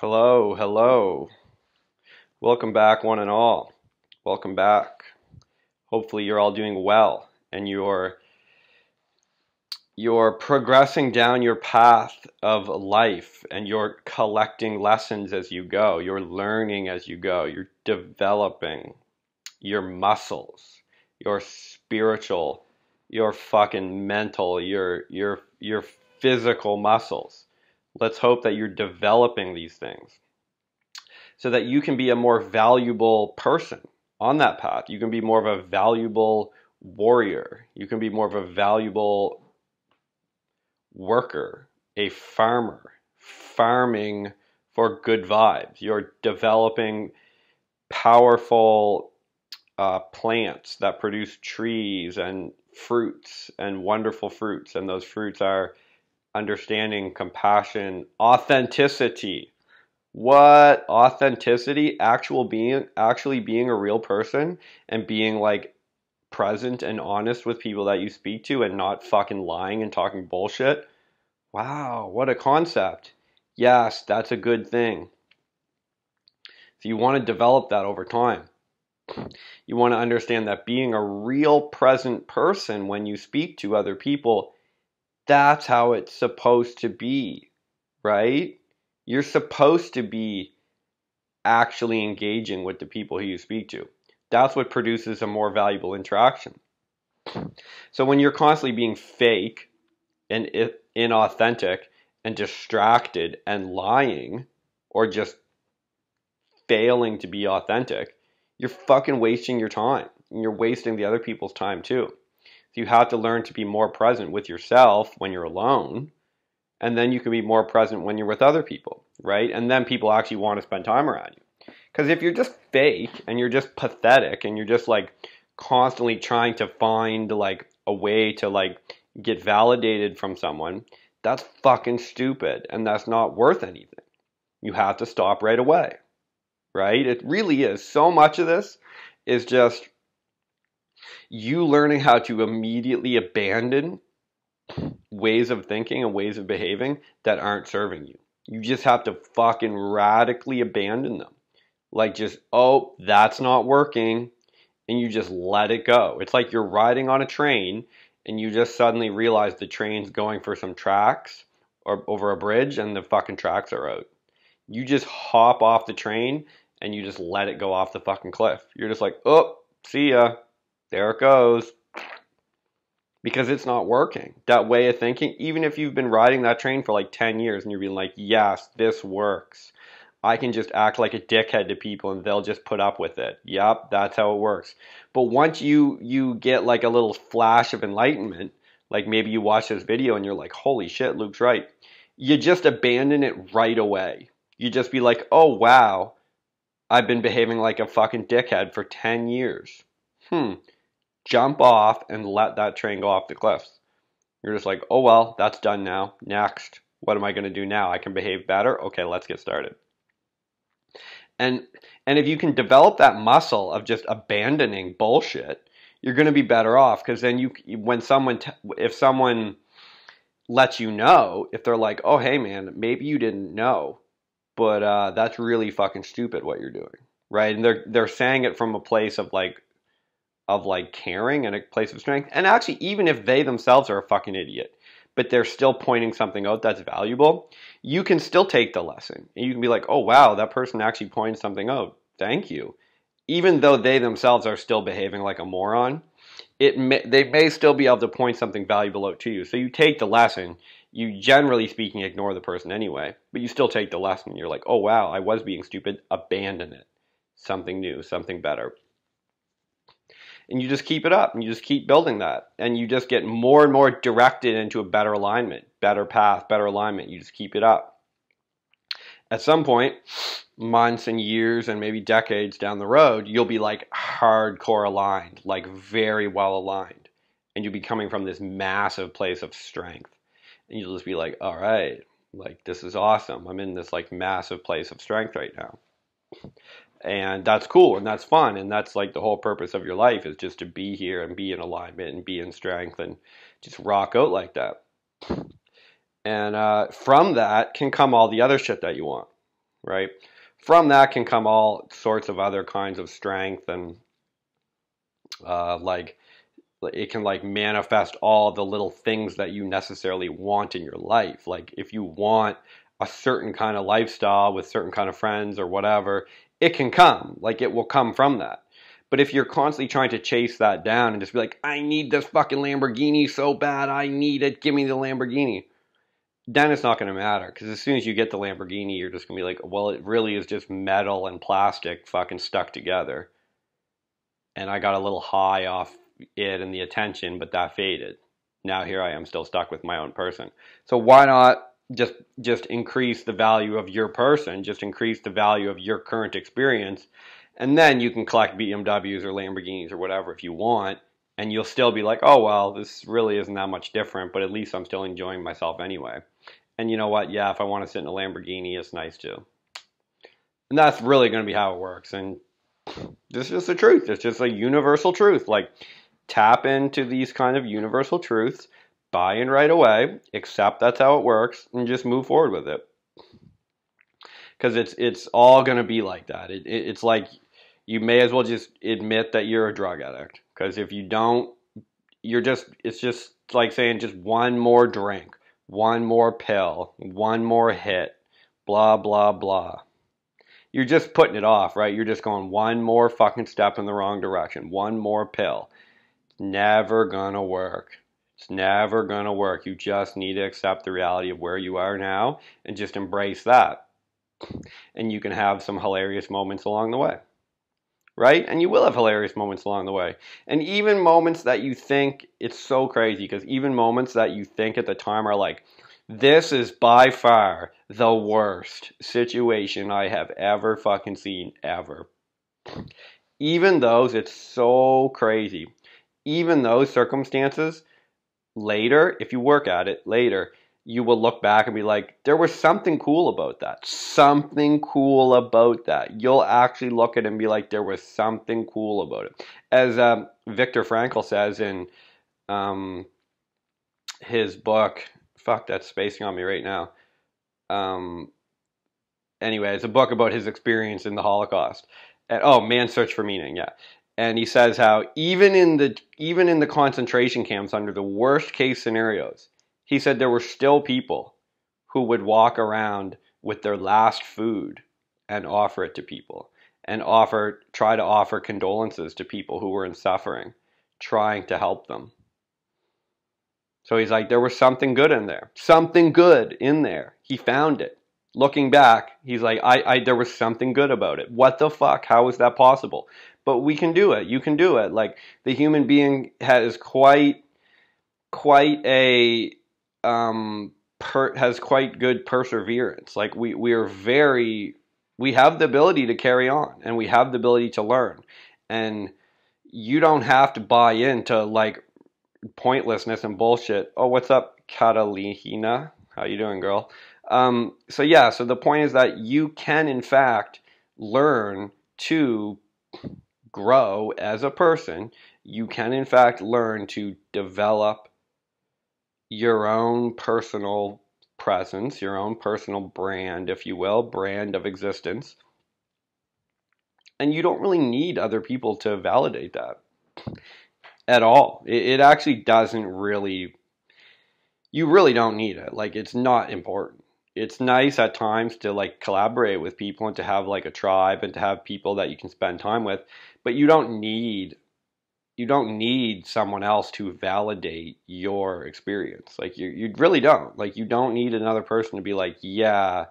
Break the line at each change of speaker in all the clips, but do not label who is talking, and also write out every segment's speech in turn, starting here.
Hello, hello. Welcome back, one and all. Welcome back. Hopefully you're all doing well and you're progressing down your path of life and you're collecting lessons as you go. You're learning as you go. You're developing your muscles, your spiritual, your fucking mental, your physical muscles. Let's hope that you're developing these things, so that you can be a more valuable person on that path. You can be more of a valuable warrior. You can be more of a valuable worker, a farmer, farming for good vibes. You're developing powerful plants that produce trees and fruits and wonderful fruits. And those fruits are understanding, compassion, authenticity. What? Authenticity? Actually being a real person and being like present and honest with people that you speak to and not fucking lying and talking bullshit. Wow, what a concept. Yes, that's a good thing. So you want to develop that over time. You want to understand that being a real present person when you speak to other people, that's how it's supposed to be, right? You're supposed to be actually engaging with the people who you speak to. That's what produces a more valuable interaction. So when you're constantly being fake and inauthentic and distracted and lying or just failing to be authentic, you're fucking wasting your time. And you're wasting the other people's time too. So you have to learn to be more present with yourself when you're alone. And then you can be more present when you're with other people, right? And then people actually want to spend time around you. Because if you're just fake and you're just pathetic and you're just like constantly trying to find like a way to like get validated from someone, that's fucking stupid and that's not worth anything. You have to stop right away, right? It really is. So much of this is just you learning how to immediately abandon ways of thinking and ways of behaving that aren't serving you. You just have to fucking radically abandon them. Like just, oh, that's not working. And you just let it go. It's like you're riding on a train and you just suddenly realize the train's going for some tracks or over a bridge and the fucking tracks are out. You just hop off the train and you just let it go off the fucking cliff. You're just like, oh, see ya. There it goes. Because it's not working. That way of thinking, even if you've been riding that train for like 10 years and you're being like, yes, this works. I can just act like a dickhead to people and they'll just put up with it. Yep, that's how it works. But once you get like a little flash of enlightenment, like maybe you watch this video and you're like, holy shit, Luke's right. You just abandon it right away. You just be like, oh wow, I've been behaving like a fucking dickhead for 10 years. Jump off and let that train go off the cliffs. You're just like, oh well, that's done now. Next. What am I going to do now? I can behave better? Okay, let's get started. And if you can develop that muscle of just abandoning bullshit, you're going to be better off, because then if someone lets you know, if they're like, oh hey man, maybe you didn't know, but that's really fucking stupid what you're doing, right? And they're saying it from a place of like caring and a place of strength. And actually, even if they themselves are a fucking idiot, but they're still pointing something out that's valuable, you can still take the lesson. And you can be like, oh wow, that person actually pointed something out. Thank you. Even though they themselves are still behaving like a moron, they may still be able to point something valuable out to you. So you take the lesson. You, generally speaking, ignore the person anyway, but you still take the lesson. You're like, oh wow, I was being stupid. Abandon it. Something new, something better. And you just keep it up and you just keep building that. And you just get more and more directed into a better alignment, better path, better alignment. You just keep it up. At some point, months and years and maybe decades down the road, you'll be like hardcore aligned, like very well aligned. And you'll be coming from this massive place of strength. And you'll just be like, all right, like this is awesome. I'm in this like massive place of strength right now. And that's cool and that's fun, and that's like the whole purpose of your life, is just to be here and be in alignment and be in strength and just rock out like that. And from that can come all the other shit that you want, right? From that can come all sorts of other kinds of strength, and like it can like manifest all the little things that you necessarily want in your life. Like if you want a certain kind of lifestyle with certain kind of friends or whatever, it can come. Like it will come from that. But if you're constantly trying to chase that down and just be like, I need this fucking Lamborghini so bad, I need it, give me the Lamborghini, then it's not going to matter. Because as soon as you get the Lamborghini, you're just going to be like, well, it really is just metal and plastic fucking stuck together. And I got a little high off it and the attention, but that faded. Now here I am still stuck with my own person. So why not just increase the value of your person, just increase the value of your current experience, and then you can collect BMWs or Lamborghinis or whatever if you want, and you'll still be like, oh well, this really isn't that much different, but at least I'm still enjoying myself anyway. And you know what? Yeah, if I want to sit in a Lamborghini, it's nice too. And that's really going to be how it works. And this is just the truth. It's just a universal truth. Like, tap into these kind of universal truths, buy in right away, accept that's how it works, and just move forward with it. Because it's all going to be like that. It's like you may as well just admit that you're a drug addict. Because if you don't, it's just like saying just one more drink, one more pill, one more hit, blah, blah, blah. You're just putting it off, right? You're just going one more fucking step in the wrong direction, one more pill. It's never gonna work. It's never gonna work. You just need to accept the reality of where you are now and just embrace that. And you can have some hilarious moments along the way, right? And you will have hilarious moments along the way. And even moments that you think, it's so crazy, because even moments that you think at the time are like, this is by far the worst situation I have ever fucking seen, ever. Even those, it's so crazy. Even those circumstances, later, if you work at it later, you will look back and be like, there was something cool about that. Something cool about that. You'll actually look at it and be like, there was something cool about it. As Viktor Frankl says in his book, fuck, that's spacing on me right now. Anyway, it's a book about his experience in the Holocaust. And, Man's Search for Meaning, yeah. And he says how even in the concentration camps, under the worst case scenarios, he said there were still people who would walk around with their last food and offer it to people, and try to offer condolences to people who were in suffering, trying to help them. So he's like, there was something good in there. Something good in there. He found it. Looking back, he's like, there was something good about it. What the fuck? How is that possible? But we can do it. You can do it. Like, the human being has quite a has quite good perseverance. Like, we have the ability to carry on, and we have the ability to learn. And you don't have to buy into like pointlessness and bullshit. Oh, what's up, Catalina? How you doing, girl? So the point is that you can, in fact, learn to grow as a person. You can, in fact, learn to develop your own personal presence, your own personal brand, if you will, brand of existence. And you don't really need other people to validate that at all. It actually doesn't really, you really don't need it. Like, it's not important. It's nice at times to like collaborate with people and to have like a tribe and to have people that you can spend time with, but you don't need someone else to validate your experience. Like, you really don't. Like, you don't need another person to be like, yeah,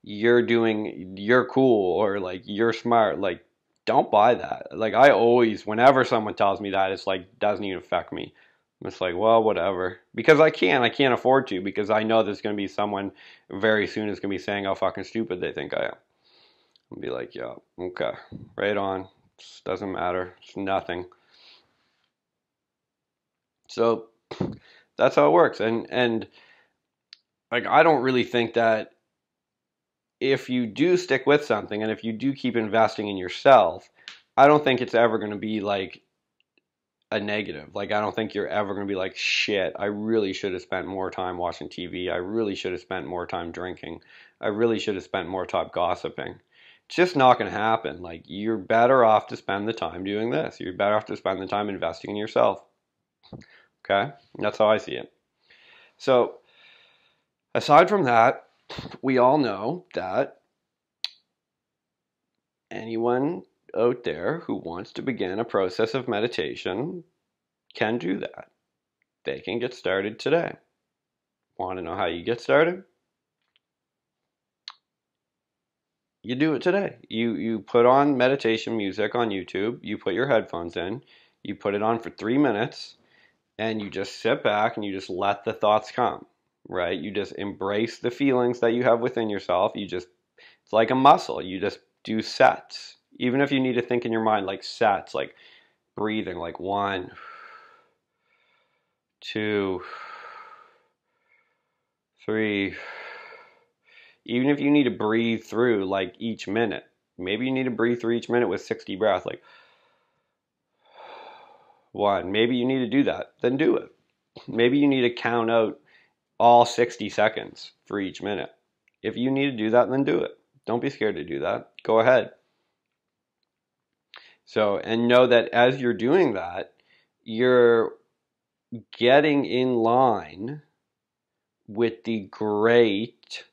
you're cool, or like, you're smart. Like, don't buy that. Like, I always, whenever someone tells me that, it's like, doesn't even affect me. I'm just like, well, whatever. Because I can't afford to, because I know there's going to be someone very soon is going to be saying how fucking stupid they think I am. I'll be like, yeah, okay, right on. It doesn't matter. It's nothing. So that's how it works. And like, I don't really think that if you do stick with something and if you do keep investing in yourself, I don't think it's ever going to be like a negative. Like, I don't think you're ever going to be like, shit, I really should have spent more time watching TV. I really should have spent more time drinking. I really should have spent more time gossiping. It's just not going to happen. Like, you're better off to spend the time doing this. You're better off to spend the time investing in yourself. Okay? That's how I see it. So, aside from that, we all know that anyone out there who wants to begin a process of meditation can do that. They can get started today. Want to know how you get started? You do it today. You put on meditation music on YouTube, you put your headphones in, you put it on for 3 minutes, and you just sit back and you just let the thoughts come, right? You just embrace the feelings that you have within yourself. It's like a muscle. You just do sets. Even if you need to think in your mind like sets, like breathing, like 1, 2, 3. Even if you need to breathe through like each minute, maybe you need to breathe through each minute with 60 breaths, like 1. Maybe you need to do that, then do it. Maybe you need to count out all 60 seconds for each minute. If you need to do that, then do it. Don't be scared to do that. Go ahead. So, and know that as you're doing that, you're getting in line with the great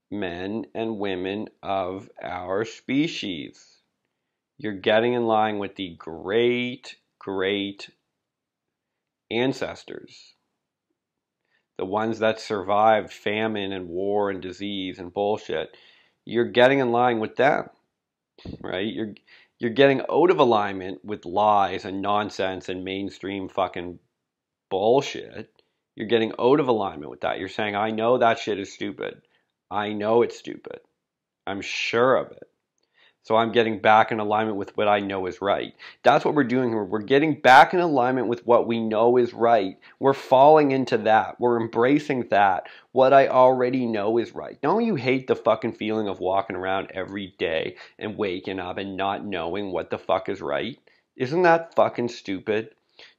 men and women of our species. You're getting in line with the great ancestors. The ones that survived famine and war and disease and bullshit. You're getting in line with them, right? You're getting out of alignment with lies and nonsense and mainstream fucking bullshit. You're getting out of alignment with that. You're saying, I know that shit is stupid. I know it's stupid. I'm sure of it. So I'm getting back in alignment with what I know is right. That's what we're doing here. We're getting back in alignment with what we know is right. We're falling into that. We're embracing that. What I already know is right. Don't you hate the fucking feeling of walking around every day and waking up and not knowing what the fuck is right? Isn't that fucking stupid?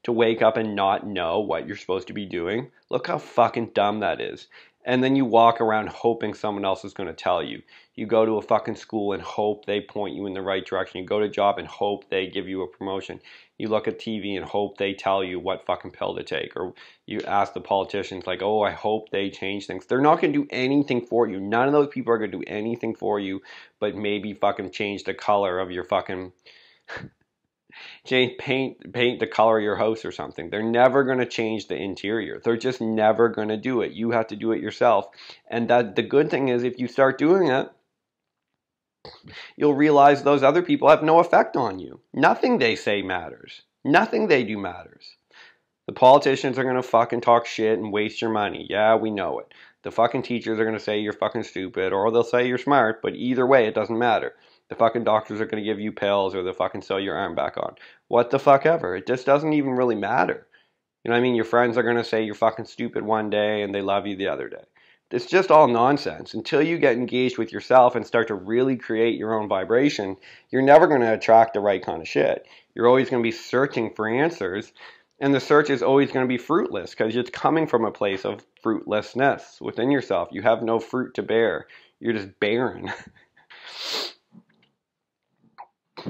To wake up and not know what you're supposed to be doing? Look how fucking dumb that is. And then you walk around hoping someone else is going to tell you. You go to a fucking school and hope they point you in the right direction. You go to a job and hope they give you a promotion. You look at TV and hope they tell you what fucking pill to take. Or you ask the politicians like, oh, I hope they change things. They're not going to do anything for you. None of those people are going to do anything for you but maybe fucking change the color of your fucking... paint the color of your house or something. They're never going to change the interior. They're just never going to do it. You have to do it yourself. And that the good thing is if you start doing it, you'll realize those other people have no effect on you. Nothing they say matters. Nothing they do matters. The politicians are going to fucking talk shit and waste your money. Yeah, we know it. The fucking teachers are going to say you're fucking stupid, or they'll say you're smart, but either way, it doesn't matter. The fucking doctors are going to give you pills, or they'll fucking sew your arm back on. What the fuck ever. It just doesn't even really matter. You know what I mean? Your friends are going to say you're fucking stupid one day, and they love you the other day. It's just all nonsense. Until you get engaged with yourself and start to really create your own vibration, you're never going to attract the right kind of shit. You're always going to be searching for answers, and the search is always going to be fruitless because it's coming from a place of fruitlessness within yourself. You have no fruit to bear. You're just barren.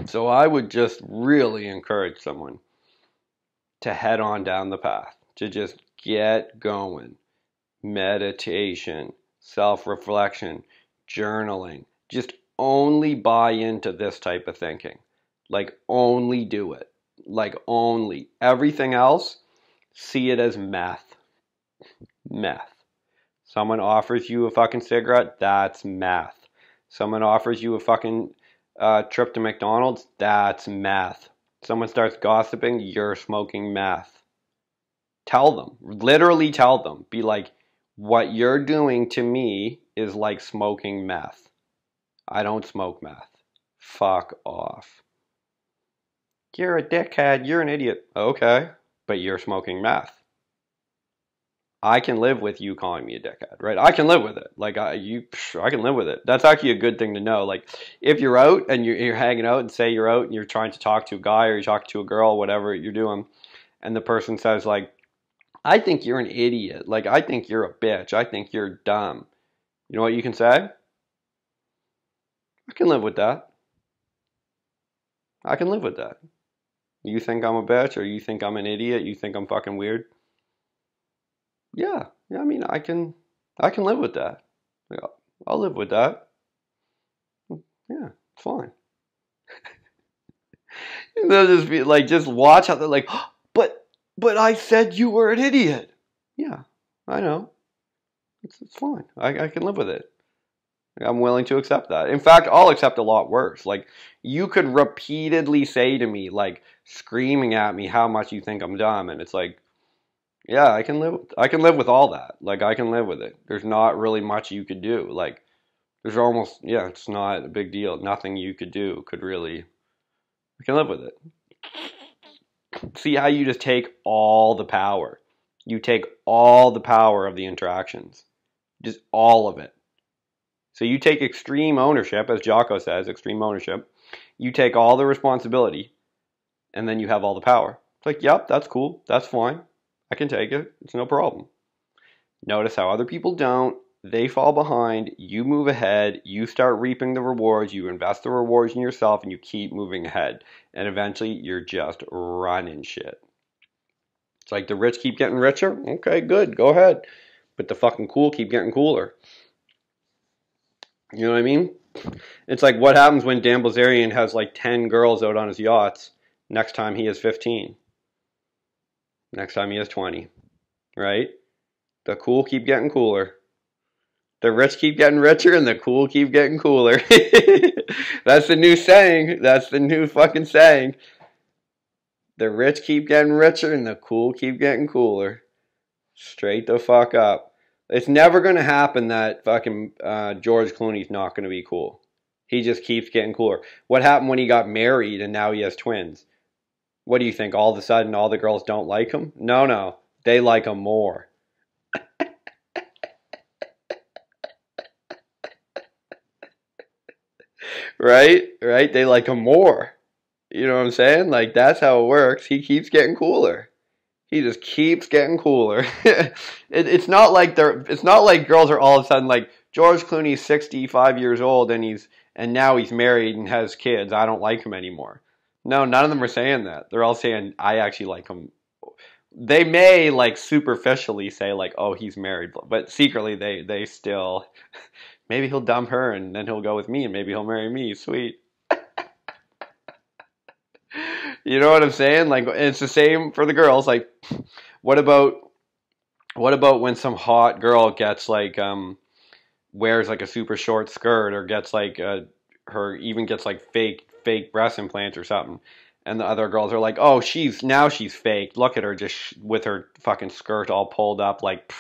So I would just really encourage someone to head on down the path, to just get going. Meditation, self-reflection, journaling. Just only buy into this type of thinking. Like, only do it. Like, only. Everything else, see it as meth. Meth. Someone offers you a fucking cigarette, that's meth. Someone offers you a fucking trip to McDonald's, that's meth. Someone starts gossiping, you're smoking meth. Tell them. Literally tell them. Be like, what you're doing to me is like smoking meth. I don't smoke meth. Fuck off. You're a dickhead. You're an idiot. Okay. But you're smoking meth. I can live with you calling me a dickhead, right? I can live with it. Like, I can live with it. That's actually a good thing to know. Like, if you're out and you're hanging out and say you're out and you're trying to talk to a guy or you're talking to a girl, whatever you're doing, and the person says like, I think you're an idiot. Like, I think you're a bitch. I think you're dumb. You know what you can say? I can live with that. I can live with that. You think I'm a bitch or you think I'm an idiot? You think I'm fucking weird? Yeah. Yeah, I mean, I can live with that. Like, I'll live with that. Yeah, it's fine. And they'll just be like, just watch how they're like, oh, but I said you were an idiot. Yeah, I know. It's fine. I can live with it. I'm willing to accept that. In fact, I'll accept a lot worse. Like, you could repeatedly say to me, like, screaming at me how much you think I'm dumb, and it's like, yeah, I can live with all that. Like, I can live with it. There's not really much you could do. Like, there's almost, yeah, it's not a big deal. Nothing you could do could really, I can live with it. See how you just take all the power. You take all the power of the interactions. Just all of it. So you take extreme ownership, as Jocko says, extreme ownership. You take all the responsibility, and then you have all the power. It's like, yep, that's cool. That's fine. I can take it. It's no problem. Notice how other people don't. They fall behind. You move ahead. You start reaping the rewards. You invest the rewards in yourself, and you keep moving ahead. And eventually, you're just running shit. It's like the rich keep getting richer. Okay, good. Go ahead. But the fucking cool keep getting cooler. You know what I mean? It's like what happens when Dan Bilzerian has like 10 girls out on his yachts. Next time he has 15. Next time he has 20. Right? The cool keep getting cooler. The rich keep getting richer and the cool keep getting cooler. That's the new saying. That's the new fucking saying. The rich keep getting richer and the cool keep getting cooler. Straight the fuck up. It's never going to happen that fucking George Clooney's not going to be cool. He just keeps getting cooler. What happened when he got married and now he has twins? What do you think? All of a sudden all the girls don't like him? No. They like him more. Right? They like him more. You know what I'm saying? Like, that's how it works. He keeps getting cooler. He just keeps getting cooler. It's not like girls are all of a sudden like, George Clooney's 65 years old and now he's married and has kids. I don't like him anymore. No, none of them are saying that. They're all saying I actually like him. They may like superficially say like, oh, he's married, but secretly they still, maybe he'll dump her and then he'll go with me and maybe he'll marry me. Sweet. You know what I'm saying? Like, it's the same for the girls. Like, what about when some hot girl gets like wears like a super short skirt or gets like gets like fake breast implants or something, and the other girls are like, oh, she's fake. Look at her just with her fucking skirt all pulled up, like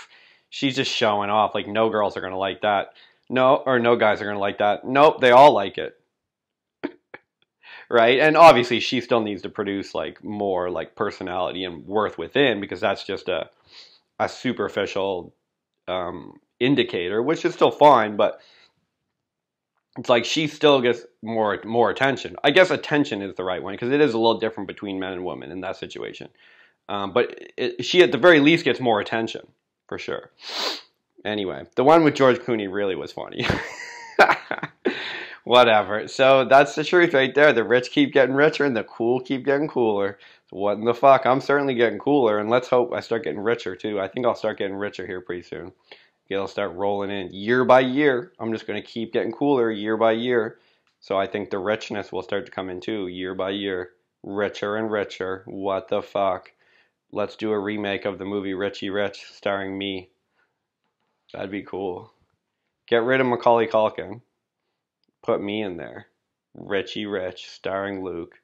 she's just showing off. Like, no girls are gonna like that. No guys are gonna like that. Nope, they all like it. Right? And obviously she still needs to produce like more like personality and worth within, because that's just a superficial indicator, which is still fine, but it's like she still gets more attention. I guess attention is the right one, because it is a little different between men and women in that situation. But she at the very least gets more attention, for sure. Anyway, the one with George Clooney really was funny. Whatever. So that's the truth right there. The rich keep getting richer and the cool keep getting cooler. So what in the fuck? I'm certainly getting cooler, and let's hope I start getting richer too. I think I'll start getting richer here pretty soon. It'll start rolling in year by year. I'm just going to keep getting cooler year by year. So I think the richness will start to come in too, year by year. Richer and richer. What the fuck? Let's do a remake of the movie Richie Rich starring me. That'd be cool. Get rid of Macaulay Culkin. Put me in there. Richie Rich, starring Luke.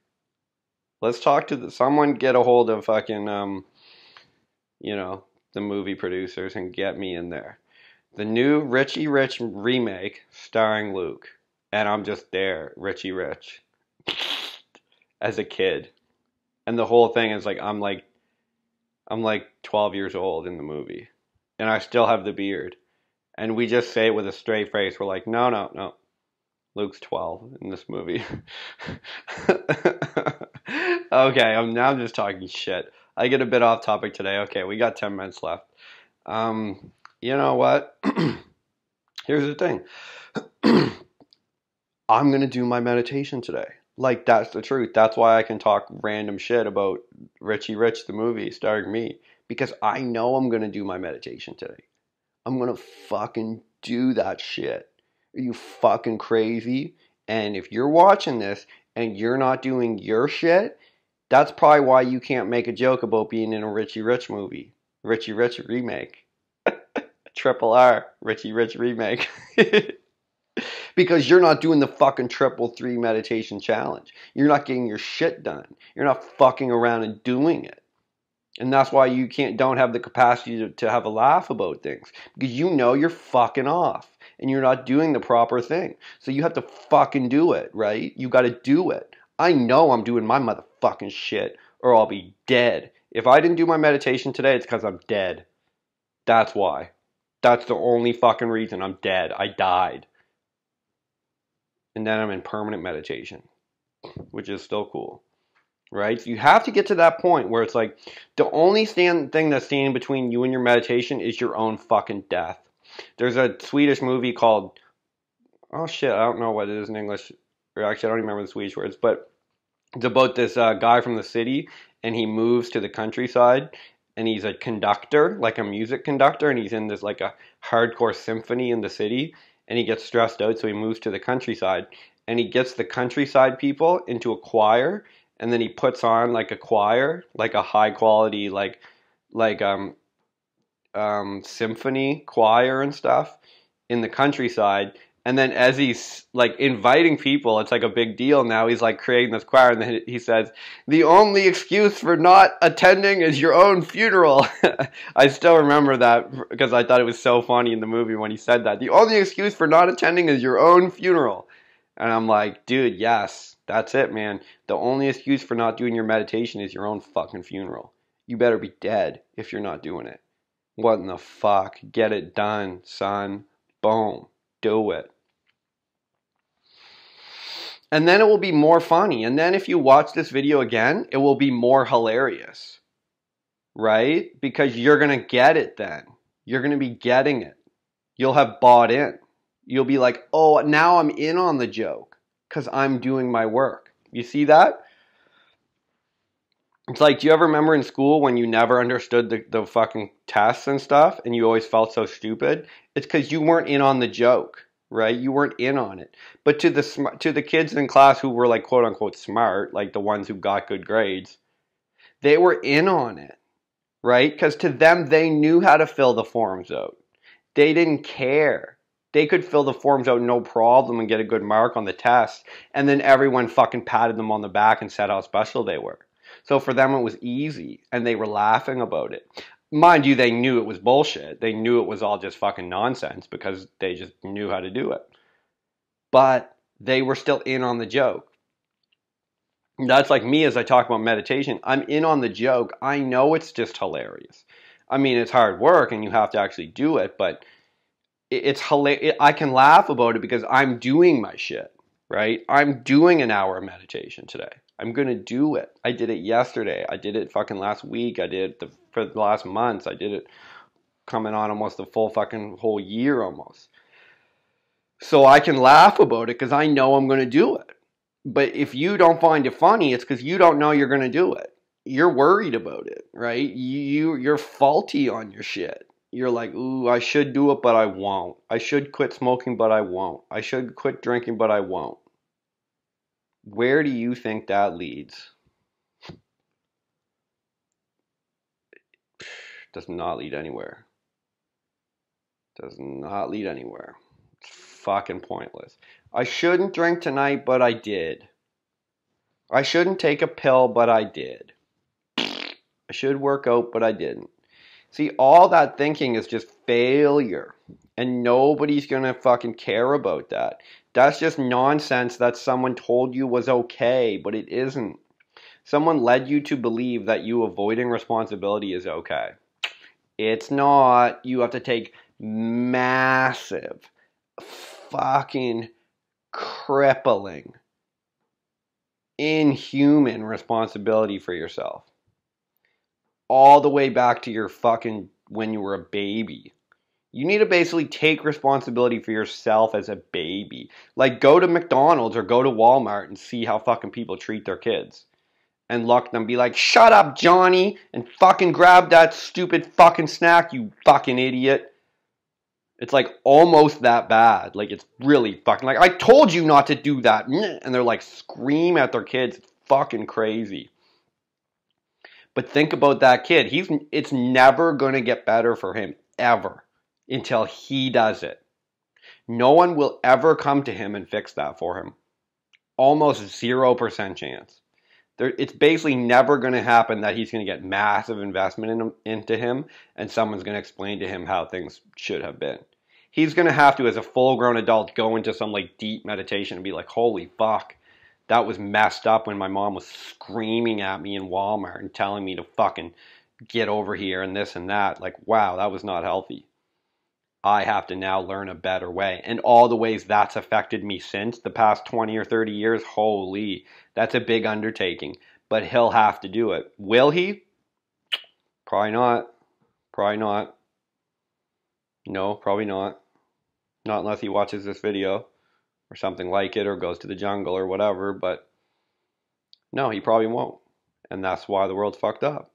Let's talk to someone. Get a hold of fucking, the movie producers and get me in there. The new Richie Rich remake, starring Luke. And I'm just there, Richie Rich. As a kid. And the whole thing is like, I'm like 12 years old in the movie. And I still have the beard. And we just say it with a straight face. We're like, no. Luke's 12 in this movie. Okay, I'm just talking shit. I get a bit off topic today. Okay, we got 10 minutes left. You know what? Here's the thing. I'm going to do my meditation today. Like, that's the truth. That's why I can talk random shit about Richie Rich, the movie, starring me. Because I know I'm going to do my meditation today. I'm going to fucking do that shit. Are you fucking crazy? And if you're watching this and you're not doing your shit, that's probably why you can't make a joke about being in a Richie Rich movie. Richie Rich remake. Triple R. Richie Rich remake. Because you're not doing the fucking 333 meditation challenge. You're not getting your shit done. You're not fucking around and doing it. And that's why you don't have the capacity to have a laugh about things. Because you know you're fucking off. And you're not doing the proper thing. So you have to fucking do it, right? You got to do it. I know I'm doing my motherfucking shit or I'll be dead. If I didn't do my meditation today, it's because I'm dead. That's why. That's the only fucking reason I'm dead. I died. And then I'm in permanent meditation, which is still cool, right? So you have to get to that point where it's like the only thing that's standing between you and your meditation is your own fucking death. There's a Swedish movie called, oh shit, I don't know what it is in English, or actually I don't even remember the Swedish words, but it's about this guy from the city, and he moves to the countryside, and he's a conductor, like a music conductor, and he's in this like a hardcore symphony in the city, and he gets stressed out, so he moves to the countryside, and he gets the countryside people into a choir, and then he puts on like a choir, like a high quality like symphony choir and stuff in the countryside. And then as he's like inviting people, it's like a big deal now. He's like creating this choir, and then he says, "The only excuse for not attending is your own funeral." I still remember that because I thought it was so funny in the movie when he said that. The only excuse for not attending is your own funeral. And I'm like, dude, yes, that's it, man. The only excuse for not doing your meditation is your own fucking funeral. You better be dead if you're not doing it. What in the fuck? Get it done, son. Boom. Do it. And then it will be more funny. And then if you watch this video again, it will be more hilarious. Right? Because you're going to get it then. You're going to be getting it. You'll have bought in. You'll be like, oh, now I'm in on the joke because I'm doing my work. You see that? It's like, do you ever remember in school when you never understood the fucking tests and stuff and you always felt so stupid? It's because you weren't in on the joke, right? You weren't in on it. But to the kids in class who were like quote unquote smart, like the ones who got good grades, they were in on it, right? Because to them, they knew how to fill the forms out. They didn't care. They could fill the forms out no problem and get a good mark on the test. And then everyone fucking patted them on the back and said how special they were. So for them, it was easy, and they were laughing about it. Mind you, they knew it was bullshit. They knew it was all just fucking nonsense because they just knew how to do it. But they were still in on the joke. That's like me as I talk about meditation. I'm in on the joke. I know it's just hilarious. I mean, it's hard work, and you have to actually do it, but it's hilarious. I can laugh about it because I'm doing my shit, right? I'm doing an hour of meditation today. I'm going to do it. I did it yesterday. I did it fucking last week. I did it for the last months. I did it coming on almost the full fucking whole year almost. So I can laugh about it because I know I'm going to do it. But if you don't find it funny, it's because you don't know you're going to do it. You're worried about it, right? You're faulty on your shit. You're like, ooh, I should do it, but I won't. I should quit smoking, but I won't. I should quit drinking, but I won't. Where do you think that leads? Does not lead anywhere. Does not lead anywhere. It's fucking pointless. I shouldn't drink tonight, but I did. I shouldn't take a pill, but I did. I should work out, but I didn't. See, all that thinking is just failure. And nobody's going to fucking care about that. That's just nonsense that someone told you was okay, but it isn't. Someone led you to believe that you avoiding responsibility is okay. It's not. You have to take massive, fucking crippling, inhuman responsibility for yourself. all the way back to your fucking when you were a baby. You need to basically take responsibility for yourself as a baby. Like, go to McDonald's or go to Walmart and see how fucking people treat their kids. And look at them, be like, shut up, Johnny, and fucking grab that stupid fucking snack, you fucking idiot. It's like almost that bad. Like, it's really fucking like, I told you not to do that. And they're like, scream at their kids. It's fucking crazy. But think about that kid. It's never going to get better for him, ever, until he does it. No one will ever come to him and fix that for him. Almost 0% chance. It's basically never going to happen that he's going to get massive investment into him and someone's going to explain to him how things should have been. He's going to have to, as a full-grown adult, go into some like deep meditation and be like, holy fuck, that was messed up when my mom was screaming at me in Walmart and telling me to fucking get over here and this and that. Like, wow, that was not healthy. I have to now learn a better way. And all the ways that's affected me since the past 20 or 30 years, holy, that's a big undertaking. But he'll have to do it. Will he? Probably not. Probably not. No, probably not. Not unless he watches this video or something like it or goes to the jungle or whatever. But no, he probably won't. And that's why the world's fucked up.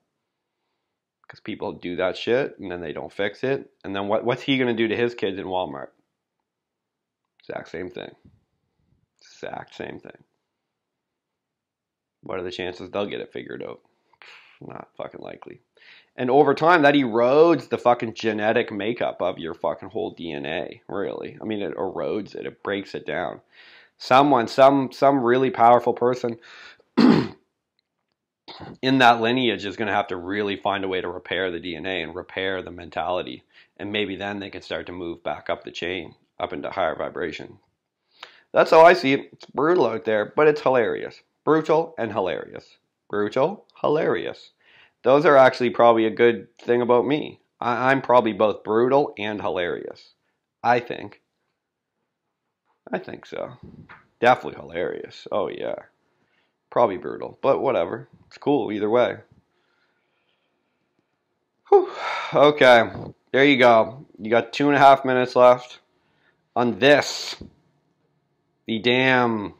Because people do that shit and then they don't fix it. And then what's he going to do to his kids in Walmart? Exact same thing. Exact same thing. What are the chances they'll get it figured out? Not fucking likely. And over time, that erodes the fucking genetic makeup of your fucking whole DNA, really. I mean, it erodes it. It breaks it down. Some really powerful person in that lineage is going to have to really find a way to repair the DNA and repair the mentality. And maybe then they can start to move back up the chain, up into higher vibration. That's how I see it. It's brutal out there, but it's hilarious. Brutal and hilarious. Brutal, hilarious. Those are actually probably a good thing about me. I'm probably both brutal and hilarious. I think. I think so. Definitely hilarious. Oh, yeah. Probably brutal, but whatever. It's cool either way. Whew. Okay, there you go. You got 2.5 minutes left on this. The damn...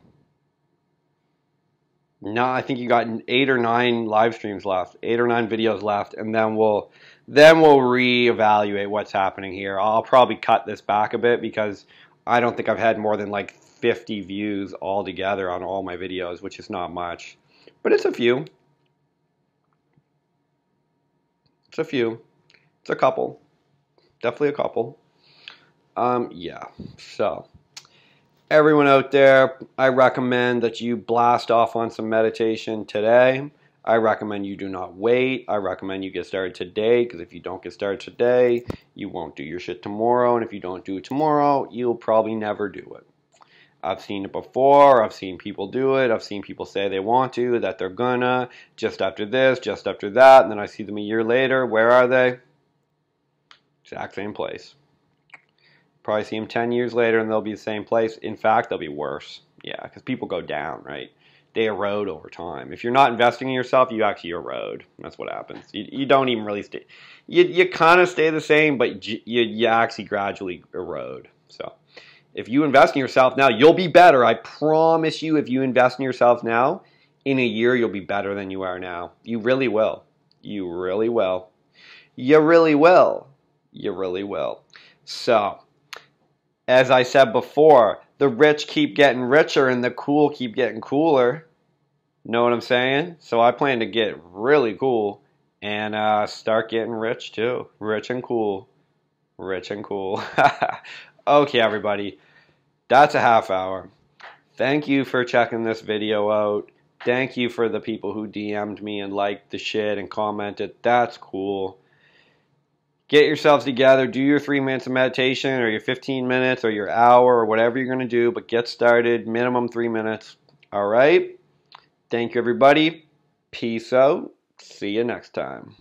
No, I think you got 8 or 9 live streams left, 8 or 9 videos left, and then we'll reevaluate what's happening here. I'll probably cut this back a bit because I don't think I've had more than like 50 views altogether on all my videos, which is not much, but it's a few. It's a few. It's a couple. Definitely a couple. Yeah. So, everyone out there, I recommend that you blast off on some meditation today. I recommend you do not wait. I recommend you get started today, because if you don't get started today, you won't do your shit tomorrow, and if you don't do it tomorrow, you'll probably never do it. I've seen it before. I've seen people do it. I've seen people say they want to, that they're gonna, just after this, just after that, and then I see them a year later. Where are they? Exact same place. Probably see them 10 years later and they'll be the same place. In fact, they'll be worse. Yeah, because people go down, right? They erode over time. If you're not investing in yourself, you actually erode. That's what happens. You don't even really stay. You kind of stay the same, but you actually gradually erode. So if you invest in yourself now, you'll be better. I promise you, if you invest in yourself now, in a year, you'll be better than you are now. You really will. You really will. You really will. You really will. So, as I said before, the rich keep getting richer and the cool keep getting cooler. Know what I'm saying? So I plan to get really cool and start getting rich too. Rich and cool. Rich and cool. Okay, everybody. That's a half hour. Thank you for checking this video out. Thank you for the people who DM'd me and liked the shit and commented. That's cool. Get yourselves together, do your 3 minutes of meditation or your 15 minutes or your hour or whatever you're going to do, but get started, minimum 3 minutes. All right? Thank you, everybody. Peace out. See you next time.